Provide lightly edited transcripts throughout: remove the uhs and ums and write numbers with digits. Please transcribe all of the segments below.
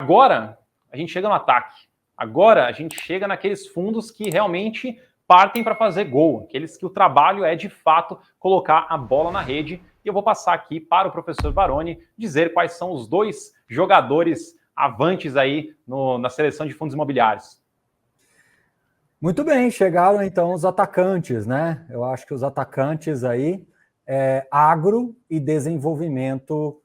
Agora, a gente chega no ataque. Agora, a gente chega naqueles fundos que realmente partem para fazer gol, aqueles que o trabalho é, de fato, colocar a bola na rede. E eu vou passar aqui para o professor Baroni dizer quais são os dois jogadores avantes aí na seleção de fundos imobiliários. Muito bem, chegaram então os atacantes, né? Eu acho que os atacantes aí agro e desenvolvimento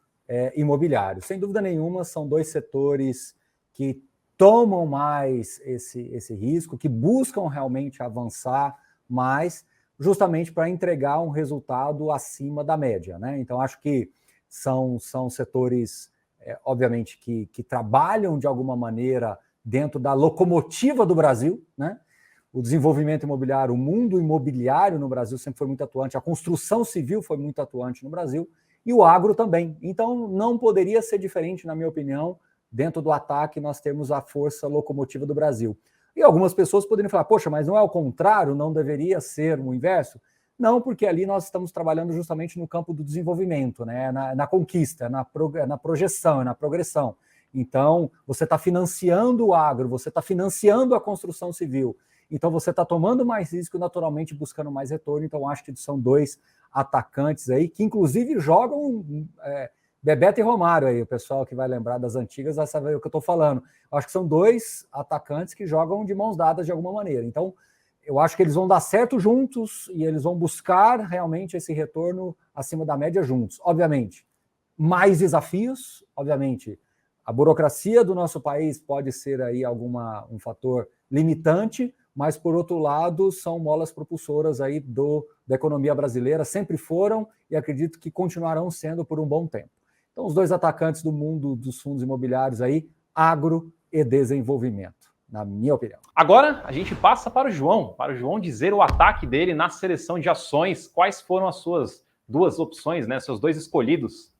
imobiliário. Sem dúvida nenhuma, são dois setores que tomam mais esse risco, que buscam realmente avançar mais, justamente para entregar um resultado acima da média, né? Então, acho que são setores, obviamente, que trabalham de alguma maneira dentro da locomotiva do Brasil, né? O desenvolvimento imobiliário, o mundo imobiliário no Brasil sempre foi muito atuante, a construção civil foi muito atuante no Brasil, e o agro também. Então, não poderia ser diferente, na minha opinião, dentro do ataque nós temos a força locomotiva do Brasil. E algumas pessoas poderiam falar, poxa, mas não é o contrário, não deveria ser o inverso? Não, porque ali nós estamos trabalhando justamente no campo do desenvolvimento, né? na conquista, na projeção, na progressão. Então, você está financiando o agro, você está financiando a construção civil. Então, você está tomando mais risco, naturalmente buscando mais retorno. Então, acho que são dois atacantes aí, que inclusive jogam Bebeto e Romário aí, o pessoal que vai lembrar das antigas vai saber o que eu estou falando. Eu acho que são dois atacantes que jogam de mãos dadas de alguma maneira. Então, eu acho que eles vão dar certo juntos e eles vão buscar realmente esse retorno acima da média juntos. Obviamente, mais desafios, obviamente, a burocracia do nosso país pode ser aí um fator limitante, mas, por outro lado, são molas propulsoras aí da economia brasileira, sempre foram e acredito que continuarão sendo por um bom tempo. Então, os dois atacantes do mundo dos fundos imobiliários aí, agro e desenvolvimento, na minha opinião. Agora, a gente passa para o João dizer o ataque dele na seleção de ações. Quais foram as suas duas opções, né? Seus dois escolhidos?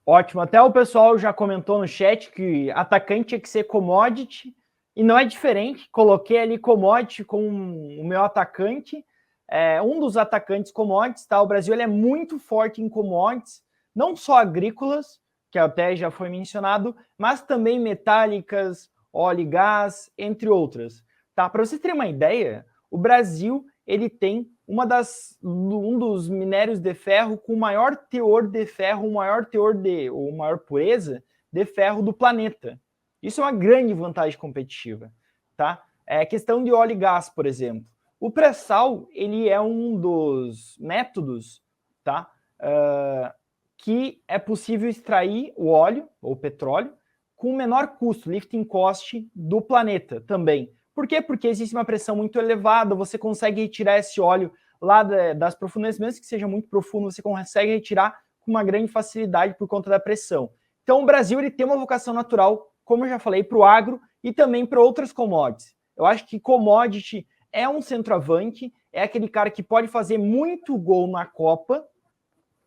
Ótimo, até o pessoal já comentou no chat que atacante tinha que ser commodity, e não é diferente, coloquei ali commodity com o meu atacante, um dos atacantes commodities, tá? O Brasil ele é muito forte em commodities, não só agrícolas, que até já foi mencionado, mas também metálicas, óleo e gás, entre outras, tá? Para vocês terem uma ideia, o Brasil ele tem um dos minérios de ferro com maior teor de ferro, maior pureza de ferro do planeta. Isso é uma grande vantagem competitiva, tá? Questão de óleo e gás, por exemplo. O pré-sal, ele é um dos métodos, tá? Que é possível extrair o óleo ou petróleo com o menor custo, lifting cost do planeta também. Por quê? Porque existe uma pressão muito elevada, você consegue retirar esse óleo lá das profundezas, mesmo que seja muito profundo, você consegue retirar com uma grande facilidade por conta da pressão. Então o Brasil ele tem uma vocação natural, como eu já falei, para o agro e também para outras commodities. Eu acho que commodity é um centroavante, é aquele cara que pode fazer muito gol na Copa,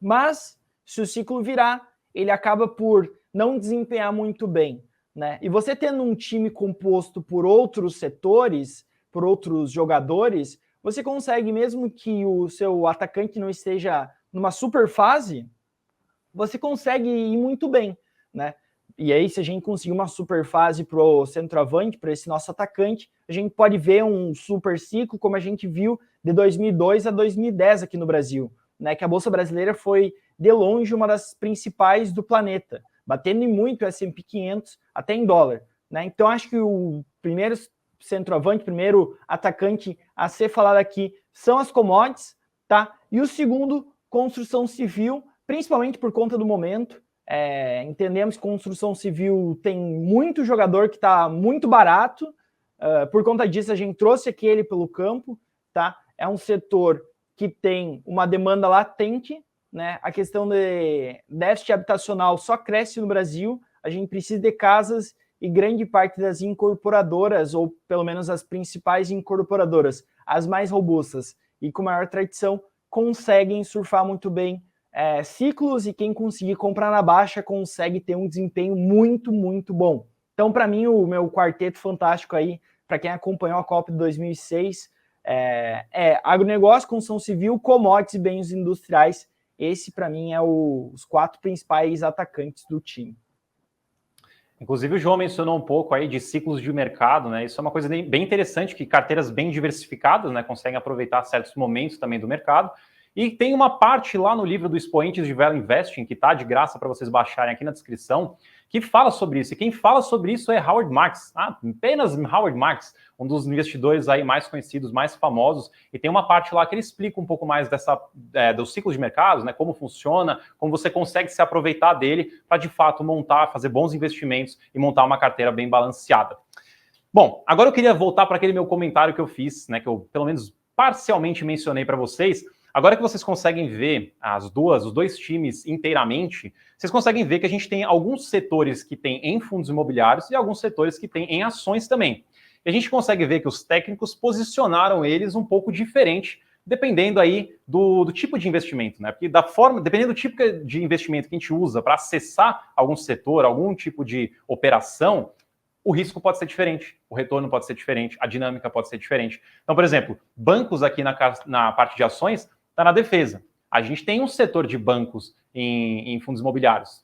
mas se o ciclo virar, ele acaba por não desempenhar muito bem, né? E você tendo um time composto por outros setores, por outros jogadores, você consegue, mesmo que o seu atacante não esteja numa super fase, você consegue ir muito bem, né? E aí, se a gente conseguir uma super fase para o centroavante, para esse nosso atacante, a gente pode ver um super ciclo, como a gente viu de 2002 a 2010 aqui no Brasil, né? Que a Bolsa Brasileira foi, de longe, uma das principais do planeta, batendo em muito o S&P 500, até em dólar, né? Então, acho que o primeiro centroavante, primeiro atacante a ser falado aqui são as commodities, tá? E o segundo, construção civil, principalmente por conta do momento. Entendemos que construção civil tem muito jogador que está muito barato, por conta disso a gente trouxe aquele pelo campo, tá? É um setor que tem uma demanda latente, né? A questão de déficit habitacional só cresce no Brasil, a gente precisa de casas e grande parte das incorporadoras, ou pelo menos as principais incorporadoras, as mais robustas e com maior tradição, conseguem surfar muito bem ciclos, e quem conseguir comprar na baixa consegue ter um desempenho muito, muito bom. Então, para mim, o meu quarteto fantástico aí, para quem acompanhou a Copa de 2006, agronegócio, construção civil, commodities e bens industriais. Esse, para mim, é os 4 principais atacantes do time. Inclusive, o João mencionou um pouco aí de ciclos de mercado, né? Isso é uma coisa bem interessante, que carteiras bem diversificadas, né, conseguem aproveitar certos momentos também do mercado. E tem uma parte lá no livro do Expoentes de Value Investing, que está de graça para vocês baixarem aqui na descrição, que fala sobre isso. E quem fala sobre isso é Howard Marks, apenas Howard Marks, um dos investidores aí mais conhecidos, mais famosos. E tem uma parte lá que ele explica um pouco mais dos ciclos de mercados, né, como funciona, como você consegue se aproveitar dele para, de fato, montar, fazer bons investimentos e montar uma carteira bem balanceada. Bom, agora eu queria voltar para aquele meu comentário que eu fiz, né, que eu, pelo menos, parcialmente mencionei para vocês. Agora que vocês conseguem ver os dois times inteiramente, vocês conseguem ver que a gente tem alguns setores que tem em fundos imobiliários e alguns setores que tem em ações também. E a gente consegue ver que os técnicos posicionaram eles um pouco diferente, dependendo aí do tipo de investimento, né? Porque dependendo do tipo de investimento que a gente usa para acessar algum setor, algum tipo de operação, o risco pode ser diferente, o retorno pode ser diferente, a dinâmica pode ser diferente. Então, por exemplo, bancos aqui na parte de ações está na defesa. A gente tem um setor de bancos em fundos imobiliários.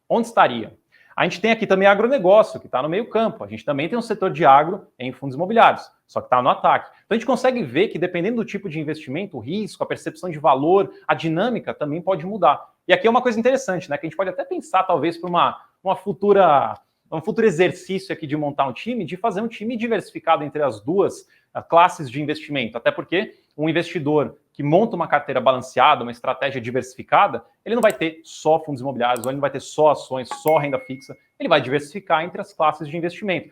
Onde estaria? A gente tem aqui também agronegócio, que está no meio campo. A gente também tem um setor de agro em fundos imobiliários, só que está no ataque. Então a gente consegue ver que, dependendo do tipo de investimento, o risco, a percepção de valor, a dinâmica também pode mudar. E aqui é uma coisa interessante, né? Que a gente pode até pensar, talvez, para um futuro exercício aqui de montar um time, de fazer um time diversificado entre as duas classes de investimento. Até porque um investidor que monta uma carteira balanceada, uma estratégia diversificada, ele não vai ter só fundos imobiliários, ou ele não vai ter só ações, só renda fixa, ele vai diversificar entre as classes de investimento.